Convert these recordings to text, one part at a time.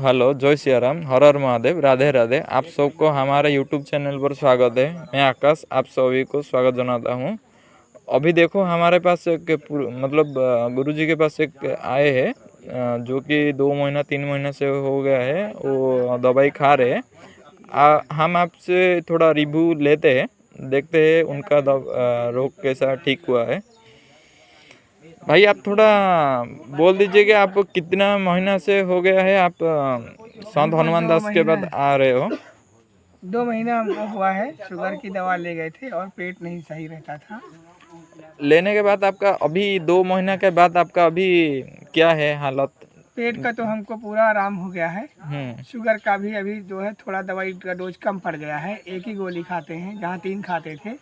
Hello, जय सियाराम, हर हर महादेव, राधे राधे। आप सबको हमारे यूट्यूब चैनल पर स्वागत है। मैं आकाश आप सभी को स्वागत जनाता हूँ। अभी देखो हमारे पास एक मतलब गुरुजी के पास एक आए हैं जो कि 2 महीना 3 महीना से हो गया है, वो दवाई खा रहे हैं। हम आपसे थोड़ा रिव्यू लेते हैं, देखते हैं उनका रोग कैसा ठीक हुआ है। भाई आप थोड़ा बोल दीजिए कि आप कितना महीना से हो गया है, आप संत हनुमान दास के बाद आ रहे हो? 2 महीना हमको हुआ है। शुगर की दवा ले गए थे और पेट नहीं सही रहता था। लेने के बाद आपका अभी 2 महीना के बाद आपका अभी क्या है हालत? पेट का तो हमको पूरा आराम हो गया है। हम्म। शुगर का भी अभी जो है थोड़ा दवाई का डोज कम पड़ गया है। एक ही गोली खाते हैं, जहाँ 3 खाते थे,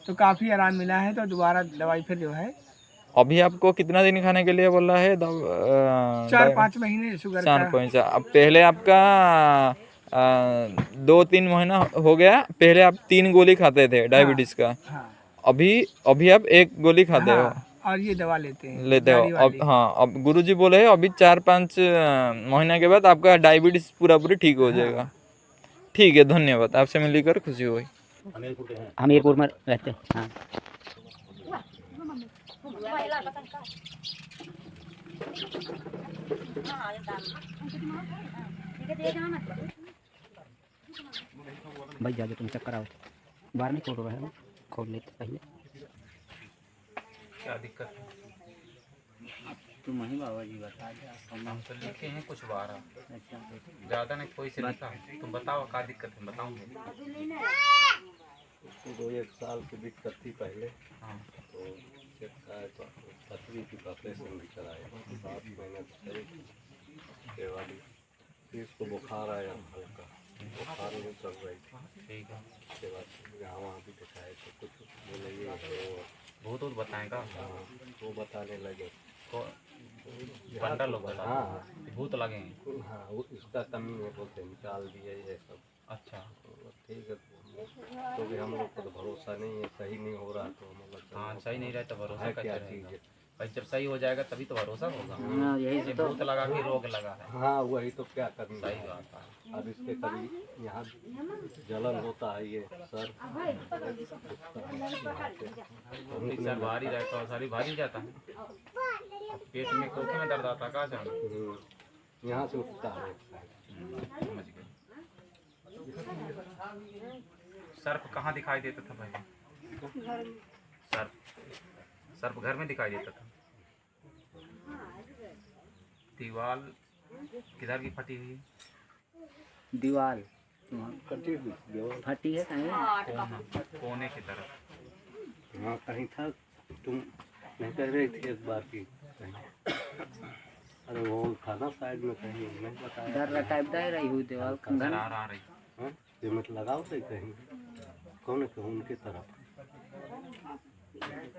तो काफ़ी आराम मिला है। तो दोबारा दवाई फिर जो है अभी आपको कितना दिन खाने के लिए बोला है? 4-5 महीने शुगर का। 4 5। अब पहले आपका 2 3 महीना हो गया, पहले आप 3 गोली खाते थे हाँ डायबिटीज का। हाँ अभी अभी आप 1 गोली खाते हो, हाँ, और ये दवा लेते हैं लेते हो जारी अब? वाली। हाँ, अब गुरुजी बोले हैं अभी 4 5 महीना के बाद आपका डायबिटीज पूरा पूरी ठीक हो हाँ, जाएगा। ठीक है, धन्यवाद, आपसे मिलकर खुशी हुई। हमीरपुर में रहते हैं। हाँ। भाई जाके तुम चक्कर आओ, बाहर नहीं खोल रहा है, खोल लेते पहले। क्या दिक्कत है? तुम वही बाबा जी बता दे, हम तो लिखे हैं कुछ 12, ज़्यादा नहीं कोई से लिखा है। तुम बताओ क्या दिक्कत है, बताऊंगे। तो 1 साल की दिक्कत थी पहले। हाँ। तो चेक कराए तो पथरी की ऑपरेशन भी कराए, 7 महीने के वाली। फिर इसको बुखार आया हल्का, बुखार नहीं चल रही थी। ठीक है। उसके बाद यहाँ वहाँ भी दिखाए तो कुछ बोले ये बहुत बताएगा। हाँ, वो बताने लगे। पंडा लोग बता। हाँ भूत लगे हैं। हाँ, वो इसका कमी है, बोलते निकाल दिए ये सब। अच्छा। ठीक है, तो भी हम लोग को तो भरोसा नहीं है, सही नहीं हो रहा तो हम लोग हाँ, सही नहीं रहता भरोसा है कैसे क्या रहेगा? चीज़ है। भाई जब सही हो जाएगा तभी तो भरोसा होगा। हाँ, यही ये तो। भूत लगा के रोग लगा है। हाँ वही तो, क्या करना सही है। बात है। अब इसके कभी यहाँ जलन होता है, ये सर सर भारी रहता है, सारी भारी जाता है। पेट में कोखे में दर्द आता है, कहाँ जाना? यहाँ से उठता है। समझ गए। सर्प कहाँ दिखाई देता था भाई? सर्प सर्प घर में दिखाई देता था। दीवार किधर की फटी हुई है? दीवार कटी हुई फटी है कहीं। कोने की तरफ। हाँ कहीं था, तुम नहीं कह रही थी एक बार की कहीं। अरे वो था ना साइड में, कहीं नहीं बताया। डर टाइप दे रही हुई दीवार दरार आ रही। हाँ सीमेंट लगाओ थे कहीं, कौन है उनकी तरफ।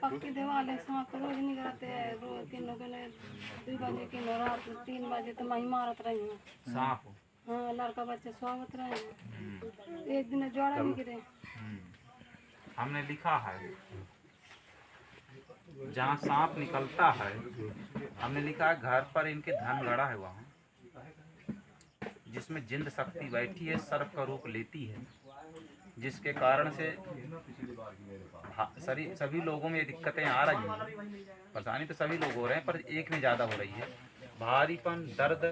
पक्की दीवार है, सांप तो रोज नहीं करते हैं। रोज 3 लोगों ने 2 बजे की रात 3 बजे तो मही मारत रही हूँ। सांप। हाँ, लड़का बच्चे स्वागत रहे हैं। एक दिन जोड़ा भी गिरे। हमने लिखा है जहाँ सांप निकलता है, हमने लिखा है घर पर इनके धन गड़ा है वहाँ, जिसमें जिंद शक्ति बैठी है, सर्प का रूप लेती है, जिसके कारण से सभी लोगों में ये दिक्कतें आ रही हैं। परेशानी तो सभी लोग हो रहे हैं, पर एक में ज़्यादा हो रही है। भारीपन, दर्द,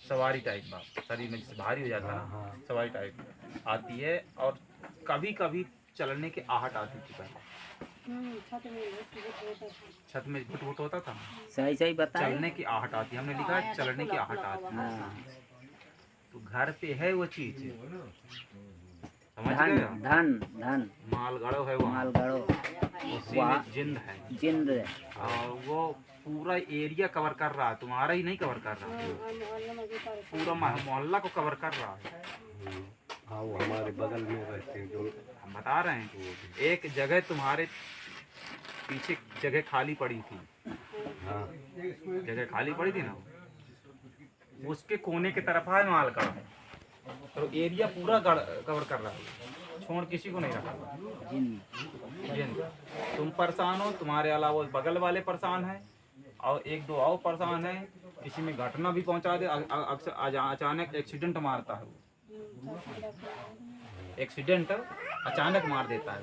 सवारी टाइप बात, शरीर में जैसे भारी हो जाता है, सवारी टाइप आती है। और कभी कभी चलने की आहट आती थी पहले। छत में घुट होता था। सही सही बता। चलने की आहट आती, हमने लिखा है चलने की आहट आती। तो घर पे है वो चीज, समझ धन गए? धन धन मालगाड़ो है वहाँ, मालगाड़ो उसी में जिंद है। जिंद और वो पूरा एरिया कवर कर रहा है, तुम्हारा ही नहीं कवर कर रहा है, पूरा मोहल्ला को कवर कर रहा है। हाँ वो हमारे बगल में रहते हैं, जो हम बता रहे हैं। एक जगह तुम्हारे पीछे जगह खाली पड़ी थी। हाँ जगह खाली पड़ी थी ना, उसके कोने की तरफ है माल का, तो एरिया पूरा कवर कर रहा है, छोड़ किसी को नहीं रखा। जिन तुम परेशान हो, तुम्हारे अलावा बगल वाले परेशान हैं, और एक दो और परेशान है, किसी में घटना भी पहुंचा दे, अक्सर अचानक एक्सीडेंट मारता है वो, एक्सीडेंट अचानक मार देता है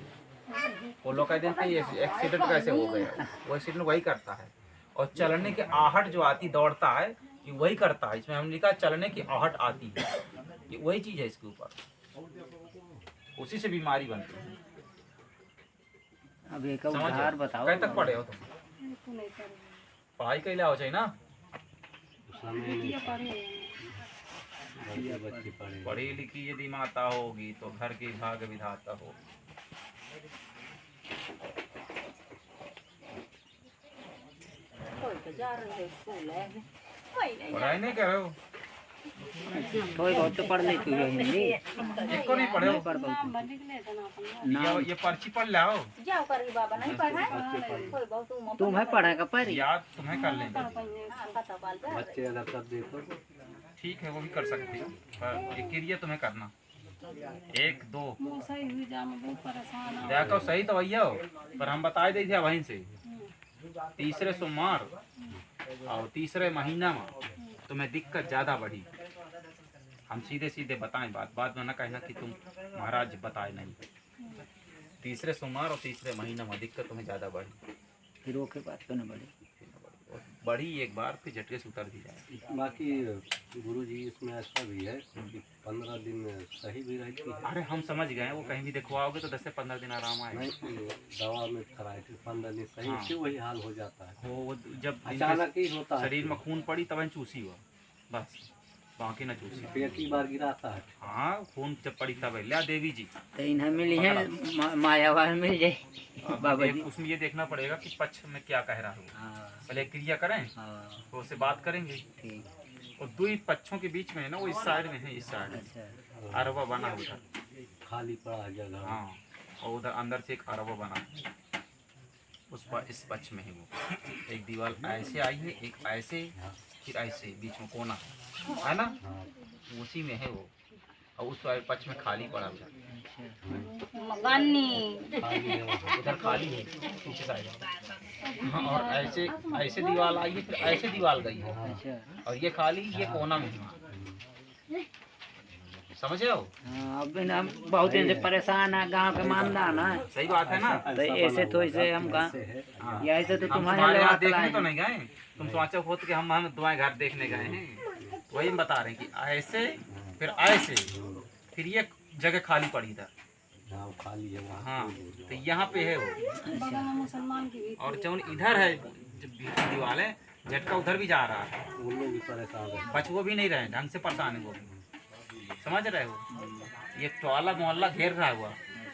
वो लोग कहते हैं ये एक्सीडेंट कैसे हो गया, वो एक्सीडेंट वही करता है। और चलने की आहट जो आती दौड़ता है कि वही करता है, इसमें हम लिखा चलने की आहट आती है, ये वही चीज़ है इसके ऊपर, उसी से बीमारी बनती है। अब एक समझ उधार बताओ। कहीं तक पढ़े हो तुम? बिल्कुल नहीं कर पढ़ाई के लिए हो चाहिए ना, बेटियाँ पढ़े हैं। बच्चे पढ़े पढ़ी लिखी यदि माता होगी तो घर की भाग्य विधाता हो। पढ़ाई नहीं कर रहे हो? थोड़ी बहुत तो पढ़ ली तू हिंदी। एक को नहीं पढ़े हो? नाम भर निकले थे ना अपन ये पर्ची पढ़ लाओ, तुम्हें पढ़ेगा पर याद तुम्हें कर लेंगे। बच्चे अगर सब देखो ठीक है वो भी कर सकते हो, पर एक क्रिया तुम्हें करना, एक दो वो सही हुई जा, मैं बहुत परेशान हूँ। देखो सही तो भैया हो, पर हम बताए दी थे वहीं से तीसरे सोमवार और तीसरे महीना में तुम्हें दिक्कत ज़्यादा बढ़ी। हम सीधे सीधे बताएं बात, बाद में ना कहना कि तुम महाराज बताए नहीं। तीसरे सोमवार और तीसरे महीना में दिक्कत तुम्हें ज़्यादा बढ़ी, हीरो के बात तो न बढ़ी बढ़ी एक बार फिर झटके से उतर दी जाए। बाकी गुरुजी इसमें ऐसा भी है कि 15 दिन सही भी रहती है। अरे हम समझ गए, वो कहीं भी दिखवाओगे तो 10 से 15 दिन आराम आएगा। नहीं दवा में कराए थे 15 दिन सही हाँ। से वही हाल हो जाता है, वो जब अचानक ही होता है। शरीर में खून पड़ी तब चूसी हुआ, बस बाकी न चूसी। फिर एक ही बार गिराता है। हाँ खून जब पड़ी तब लिया देवी जी। तो इन्हें मिली है मायावार मिल जाए बाबा जी। उसमें ये देखना पड़ेगा कि पक्ष में क्या कह रहा है वो। हाँ पहले क्रिया करें हाँ तो उससे बात करेंगे, ठीक। और दो ही पक्षों के बीच में है ना, वो इस साइड में है, इस साइड अच्छा अरबा बना उधर, खाली पड़ा है जगह। हाँ और उधर अंदर से एक अरबा बना है, उस पर इस पक्ष में है वो। एक दीवार ऐसे आई है, एक ऐसे, फिर ऐसे बीच में कोना है ना, हाँ उसी में है वो, और उस पक्ष में खाली पड़ा हुआ खाली है वहाँ। उधर खाली है पीछे साइड। हाँ और ऐसे ऐसे दीवार आई है, फिर ऐसे दीवार गई है, अच्छा और ये खाली ये कोना में है, समझ रहे हो? हाँ। अब हम बहुत दिन से परेशान है, गांव के मामला ना, सही बात है ना। तो ऐसे तो ऐसे हम ऐसे गाँव है। हाँ। या ऐसे तो हम तुम्हारे तुम्हारे यहाँ लोग देखने तो नहीं गए, तुम सोचो खुद कि हम तुम्हारे घर देखने गए हैं, वही हम बता रहे हैं कि ऐसे फिर ऐसे, फिर ये जगह खाली पड़ी इधर। हाँ वो खाली है वहाँ। हाँ तो यहाँ पे है वो, बगल में मुसलमान की भी और जौन इधर है दीवार है, झटका उधर भी जा रहा है, उनमें भी परेशान है। बच वो भी नहीं रहे, ढंग से परेशान है वो भी, समझ रहे हो? ये टोला मोहल्ला घेर रहा हुआ,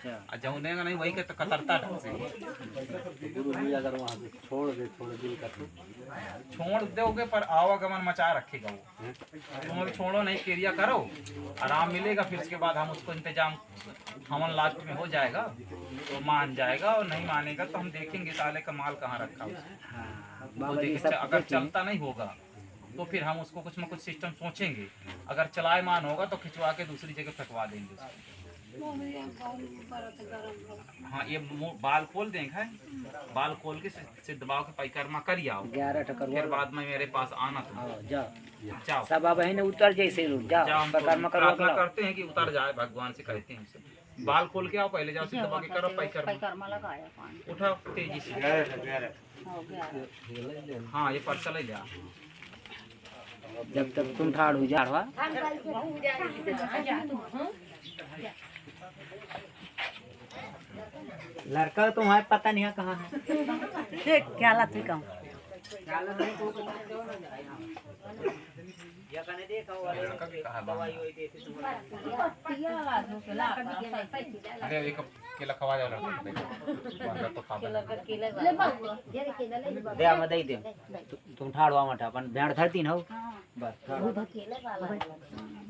अच्छा और जौनेगा नहीं वही के तो कतरता ढंग से। तो गुरु जी अगर वहाँ से छोड़ दे थोड़े दिन का तो छोड़ दोगे पर आवागमन मचा रखेगा वो। तुम अभी छोड़ो नहीं, क्रिया करो, आराम मिलेगा, फिर उसके बाद हम उसको इंतजाम हमन लास्ट में हो जाएगा तो मान जाएगा, और नहीं मानेगा तो हम देखेंगे साले का माल कहाँ रखा उसने। हाँ वो बाबा जी देखें, सब अगर चलता नहीं होगा तो फिर हम उसको कुछ न कुछ सिस्टम सोचेंगे, अगर चलाएमान होगा तो खिंचवा के दूसरी जगह फेंकवा देंगे उसको। वो भी बरत गरम हो। हाँ ये बाल खोल देंगे, बाल खोल के से दबाव के परिक्रमा कर आओ, 11 टकर फिर बाद में मेरे पास आना तुम। जाओ जाओ सब बाबा है उतर जैसे लोग जाओ, जाओ हम परिक्रमा करो प्रार्थना करते हैं कि उतर जाए, भगवान से कहते हैं उसे। बाल खोल के आओ, पहले जाओ, सीधा बाकी करो परिक्रमा, लगाया पानी उठाओ तेजी से। हो गया। हाँ ये पर्चा ले जा। जब तक तुम ठाड़ हो जाड़वा लड़का तुम्हारे पता नहीं है कहाँ है। क्या लाती कहूँ लड़का भी कहा बाहर। अरे एक केला खवा जाओ लड़का को, वरना तो खा दे हम दे दे तुम ठाड़वा मत अपन भेड़ धरती न हो बस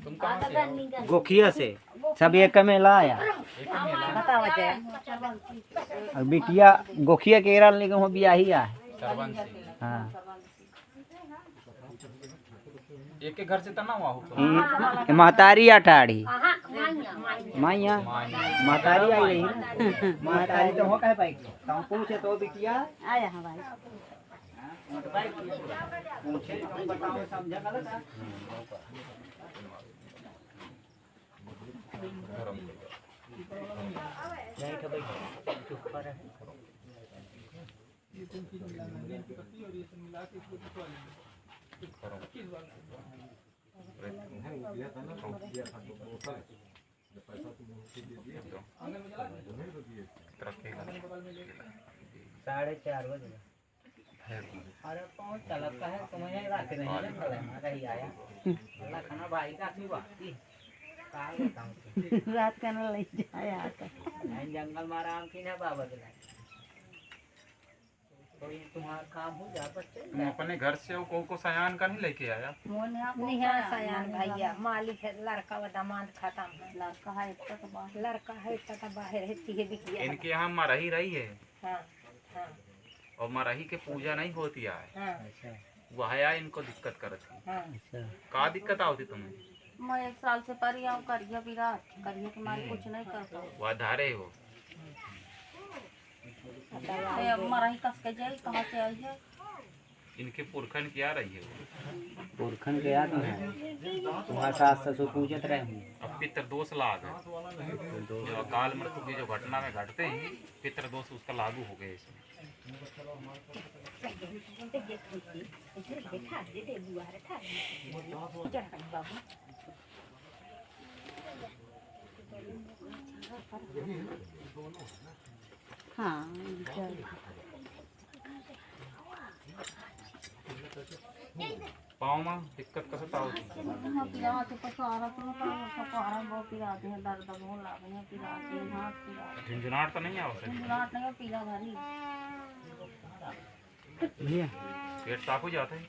तुम कहाँ से हो? गोखिया से सब एक में लाया और बिटिया गोखिया के एरा लेके हो बियाही आ सरवन से। हाँ एक के घर से तना हुआ हो तो महतारी अटाड़ी माइया महतारी आई रही ना महतारी तो हो कह पाई तुम पूछे तो बिटिया आया हाँ भाई बताओ समझा गलत है नहीं तो भाई चुप पर है साढ़े 4 बजे अरे पहुंच चलता है तुम्हें रात नहीं है भले हमारा ही आया अल्लाह खाना भाई का सी बात काल बताऊं रात का ना ले जाया आता जंगल में आराम की ना बाबा के कोई तुम्हारा काम हो जा बच्चे तुम अपने घर से वो को सयान का नहीं लेके आया? नहीं है सयान भैया मालिक है लड़का व दामाद खत्म है लड़का है तक बाहर है तीहे बिटिया इनके यहाँ मरही रही है हाँ हाँ और मरही के पूजा नहीं होती है, हाँ वह इनको दिक्कत करती। हाँ का दिक्कत आवती तुम्हें? मैं 1 साल से परी आऊँ करिए विराट करिए के मारे कुछ नहीं कर पाऊँ वह धारे हो मराही कस के जाए कहाँ से आई है इनके पुरखन क्या रही है वो? पुरखन के याद में तुम्हारा सास ससुर पूजत रहे हूँ अब पितृ दोष लाग है जो अकाल मृत्यु की जो घटना में घटते हैं पितृ दोष उसका लागू हो गए इसमें। हाँ पाँव में दिक्कत कसता होती झुंझुनाहट तो नहीं आवश्यक भैया पेट साफ हो जाता है।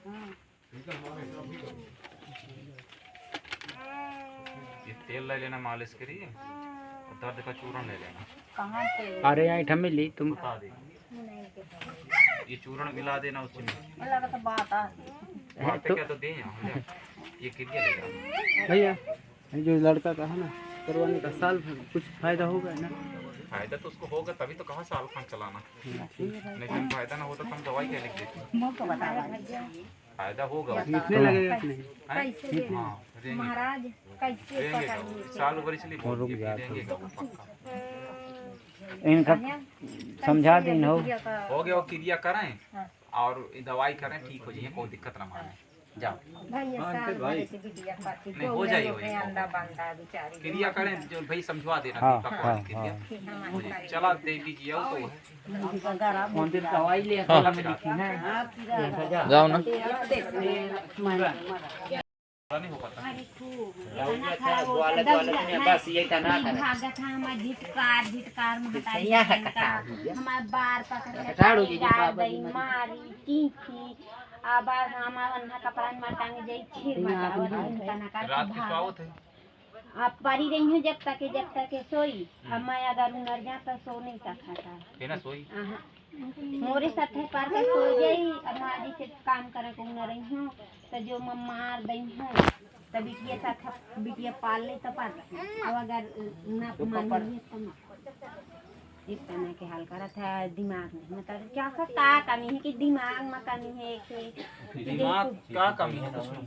ये तेल ले लेना मालिश के लिए और दर्द का चूर्ण ले लेना। कहाँ पे अरे आइटम में ली तुम बता दे ये चूर्ण मिला देना उसमें लगा तो बात आ बातें क्या तो दे यहाँ ले। ये किरिया ले जाओ भैया जो लड़का का है ना करवाने का साल भर कुछ फायदा होगा ना फायदा तो उसको होगा तभी तो कहाँ साल खान चलाना नहीं तो फायदा ना होता तो हम दवाई क्या लिख देते फायदा होगा कितने लगेगा कि नहीं कैसे हाँ देंगे महाराज कैसे देंगे का साल भर इसलिए बोल दिए कि देंगे का पक्का इनका समझा दिन हो हो गया वो क्रिया करें और दवाई करें ठीक हो जाइए कोई दिक्कत ना माने जाओ भैया साल भर से बिटिया पाती नहीं हो जाइए हो अंडा बंदा बेचारी क्रिया करें जो भाई समझवा देना हाँ, दीपक हाँ, वाली क्रिया हो जाए चला दे दीजिए वो तो है मंदिर दवाई ले जाओ ना नहीं हो पाता बस ये करना भागत है हमारे झिटकार महतारी हमारे बार झाड़ू जी दई मारी तीखी आबार हमारा अन्ना कपड़ा में टांगे जाई खीर में रात की स्वागत है आप परी रही हूँ जब तक सोई अब मैं अगर उनर जा तो सो नहीं सकता है ना सोई मोरे साथ है पार कर सो जाई अब मारी से काम करे को न रही हूँ तो जो मैं मार दई हूँ तो बिटिया साथ बिटिया पाल ले तो पाल अब अगर ना मान तो ना इस तरह के हाल करा था दिमाग में मतलब क्या का कमी है कि दिमाग में कमी है कि दिमाग क्या कमी है उसमें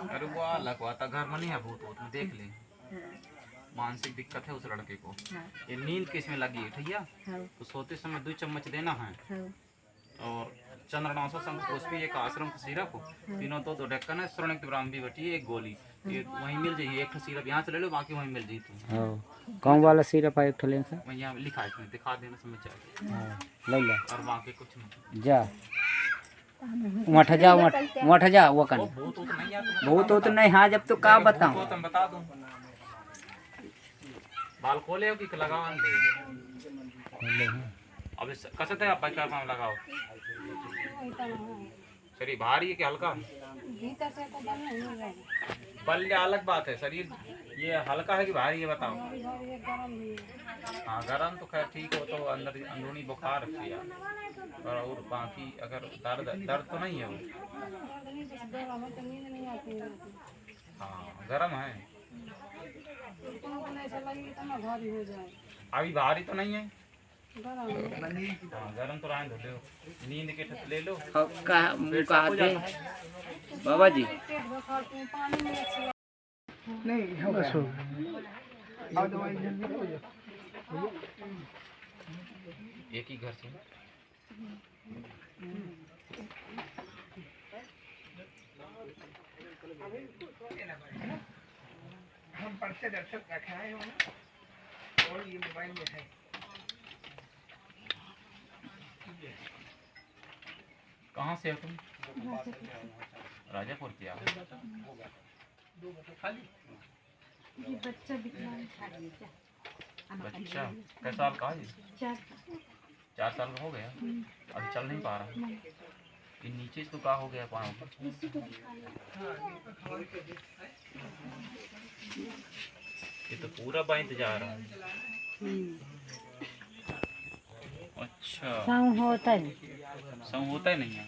अरे वो अलग हुआ था घर में नहीं है भूत वूत में देख ले मानसिक दिक्कत है उस लड़के को ये नींद किस में लगी है भैया तो सोते समय 2 चम्मच देना है और चंद्रनाशो संघ भी एक आश्रम का सिरप तीनों तो ढक्कन है स्वर्णिक ब्राह्मी बटी एक गोली ये वहीं मिल जाइए एक सिरप यहाँ से ले लो बाकी वहीं मिल जाइए तुम कौन वाला सिरप है एक ठलें से वहीं यहाँ लिखा है इसमें दिखा देना समझ चाहिए ले ले और बाकी कुछ नहीं जा मठ जा वो कर भूत वूत नहीं आता बहुत हो तो नहीं हाँ जब तो का बताऊं तो तुम बता दूं बाल खोले हो कि लगाओ दे अब कैसे थे आप भाई में लगाओ शरीर भारी है कि हल्का भीतर से तो बल नहीं हो रही बल अलग बात है शरीर ये हल्का है कि भारी है बताओ गरम भी है। हाँ गरम तो खैर ठीक हो तो अंदर अंदरूनी बुखार है यार और बाकी अगर दर्द तो नहीं है वो दर्द नहीं तो गरम है तो नींद नहीं आती है। हाँ गरम है तुमको नहीं ऐसा लगेगी तो ना भारी हो जाए अभी भारी तो नहीं है, गरम हाँ, गरम तो रहने दो, नींद के ठस ले लो, मुँह पेट साफ हो कहते जाता है। बाबा जी पेट भरते हैं पानी में अच्छी नहीं हो गया। और दवाई जल्दी हो जाए। एक ही घर से हम पर्चे दर्शक रखाए हो और ये मोबाइल में है। कहाँ से हो तुम? राजापुर की आओ। ये बच्चा विकलांग बच्चा कै साल का है? 4 साल का हो गया, अभी चल नहीं पा रहा। ये नीचे इसको क्या हो गया पाँव को? ये तो पूरा बाइंत जा रहा है। अच्छा, होता है संग होता ही नहीं है।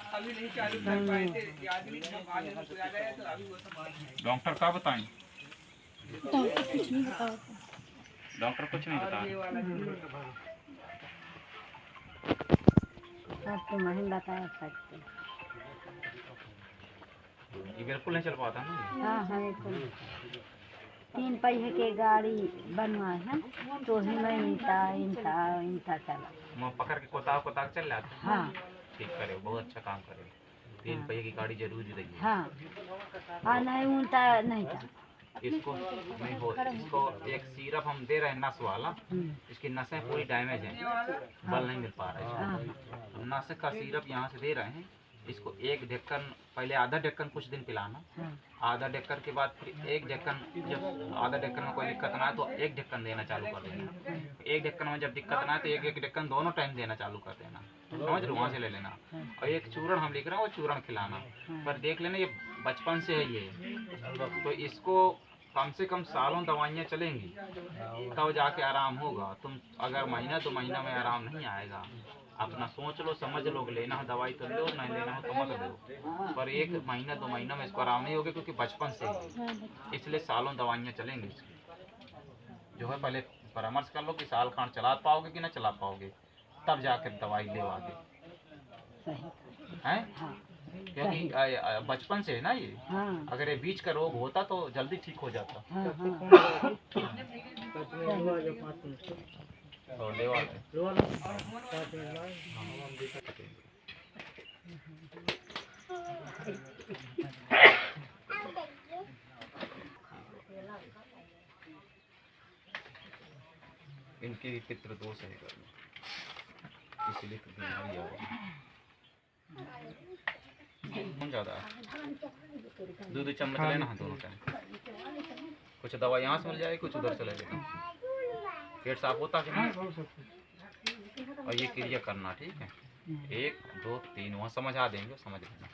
अभी नहीं चालू कर पाए थे, याद नहीं था, बाद में मुझको याद आया तो अभी वो सब डॉक्टर क्या बताएं? डॉक्टर कुछ नहीं बताओ डॉक्टर कुछ नहीं बता ये रहे। वाला तो नहीं बता सकते। ये बिल्कुल नहीं चल पाता ना। हाँ हमें तो 3 पहिए के गाड़ी बनवाए हैं तो ही मैं इंटा चला। मैं पकड़ के कोताव चल जाते हैं। हाँ ठीक करे, बहुत अच्छा काम करे। 3 पहिए की गाड़ी जरूरी रही है। हाँ हाँ नहीं उल्टा नहीं था। इसको नहीं हो, इसको एक सिरप हम दे रहे हैं नस वाला, इसकी नसें पूरी डैमेज हैं, बल नहीं मिल पा रहा है। नस का सिरप यहाँ से दे रहे हैं। इसको एक ढक्कन, पहले आधा ढक्कन कुछ दिन पिलाना, आधा ढक्कन के बाद फिर एक ढक्कन, जब आधा ढक्कन में कोई दिक्कत ना है तो एक ढक्कन देना चालू कर देना। एक ढक्कन में जब दिक्कत ना है तो एक ढक्कन दोनों टाइम देना चालू कर देना, समझ लो, वहाँ से ले लेना। और एक चूर्ण हम लिख रहे हैं, वो चूर्ण खिलाना। पर देख लेना ये बचपन से है ये, तो इसको कम से कम सालों दवाइयाँ चलेंगी तब जाके आराम होगा। तुम अगर महीना 2 महीना में आराम नहीं आएगा, अपना सोच लो, समझ लो, लेना है दवाई तो लो, नहीं लेना है तो मत लो। पर 1 महीना 2 महीना में इसको आराम नहीं होगा, क्योंकि बचपन से ही, इसलिए सालों दवाइयाँ चलेंगी इसकी। जो है पहले परामर्श कर लो कि साल खांड चला पाओगे कि ना चला पाओगे, तब जाकर दवाई ले आगे, हैं? क्योंकि बचपन से है ना ये। अगर ये बीच का रोग होता तो जल्दी ठीक हो जाता। और ले वाले इनके भी पितृ दोष है घर में, इसलिए तो बीमारी आ रही है ज़्यादा। दूध चम्मच लेना है दोनों टाइम। कुछ दवा यहाँ से मिल जाएगी, कुछ उधर से ले लेना। पेट साफ होता कि नहीं? और ये क्रिया करना, ठीक है? 1 2 3 वहाँ समझा देंगे, समझ लेना।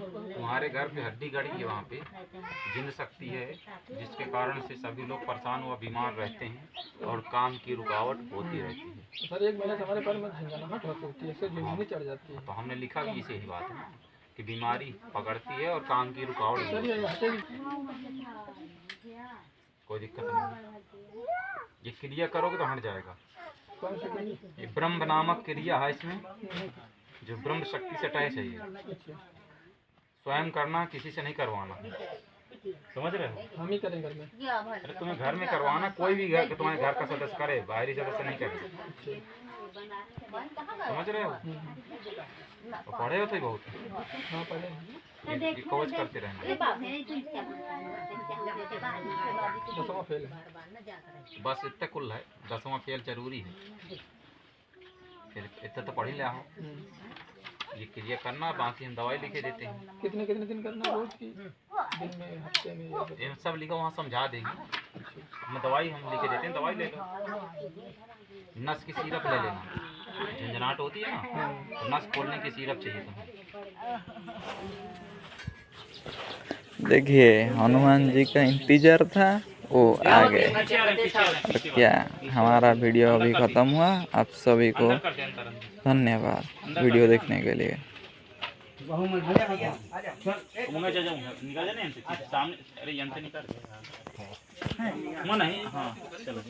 तुम्हारे घर पे हड्डी गड़ी है, वहाँ पे जिन शक्ति है, जिसके कारण से सभी लोग परेशान व बीमार रहते हैं और काम की रुकावट होती रहती है। सर 1 महीने से हमारे पैर में झंझनाहट होती है, इससे झुनझुनी चढ़ जाती है। तो हमने लिखा भी इसे ही बात है कि बीमारी पकड़ती है और काम की रुकावट सर होती ये है। हटेगी। कोई दिक्कत नहीं, ये क्रिया करोगे तो हट जाएगा। कौन सी करिए? ये ब्रह्म नामक क्रिया है इसमें, जो ब्रह्म शक्ति से अटैच है। ये स्वयं करना, किसी से नहीं करवाना, समझ रहे हो? हम ही करें घर में। अरे तुम्हें घर में करवाना, कोई भी घर तुम्हारे घर का सदस्य करे, बाहरी सदस्य नहीं करे, समझ रहे हो? तो पढ़े हो तो बहुत, हाँ पहले ये कवच करते रहना। 10वां फेल है। बस इतना कुल है, 10वां फेल जरूरी है, फिर इतना तो पढ़ ही लिया हो। ये क्रिया करना, बाकी हम दवाई लिखे देते हैं। कितने दिन करना रोज की, दिन में, हफ्ते में या ये सब लिखा वहाँ समझा देंगे। हम दवाई हम लिखे देते हैं, दवाई ले लो। नस की सिरप ले लेना, झंझनाहट होती है ना, तो नस खोलने की सिरप चाहिए तुम्हें। देखिए हनुमान जी का इंतजार था, वो आ गए। तो क्या हमारा वीडियो अभी ख़त्म हुआ। आप सभी को धन्यवाद वीडियो देखने के लिए। सामने, अरे यहाँ से निकल, नहीं, हाँ चलो।